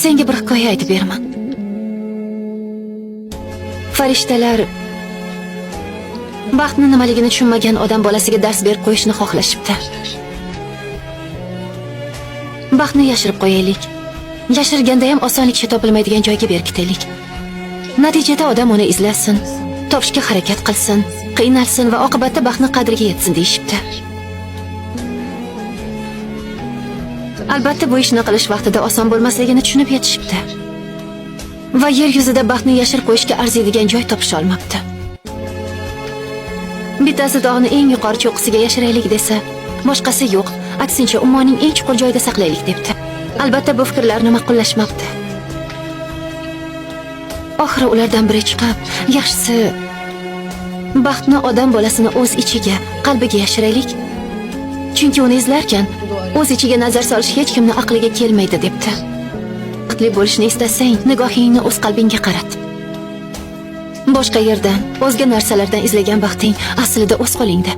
Senga bir hikoya aytib beraman. Farishtalar baxtni nimaligini tushunmagan odam bolasiga dars berib qo'yishni xohlashibdi. Baxtni yashirib qo'yaylik. Yashirganda ham osonlikcha topilmaydigan joyga berkitaylik. Natijada odam uni izlasin, topishga harakat qilsin, qiynalsin va oqibatda baxtni qadriga yetsin deyishibdi. Albatta bu ishni qilish vaqtida oson bo'lmasligini tushunib yetishibdi. Va yer yuzida baxtni yashirib qo'yishga arziydigan joy topisha olmabdi. Bittasi dog'ni eng yuqori cho'qqisiga yashiraylik desa, boshqasi yo'q, aksincha ummonning eng chuqur joyida saqlaylik debdi. Albatta bu fikrlarni ma'qullashmabdi. Oxiri ulardan biri chiqib, yaxshisi baxtni odam bolasini o'z ichiga, qalbiga yashiraylik. Chunki uni izlarkan, o'z ichiga nazar solish hech kimning aqliga kelmaydi debdi. Baxtli bo'lishni istasang, nigohingni o'z qalbingga qarat. Boshqa yerdan, o'zga narsalardan izlagan baxting aslida o'z qo'lingda.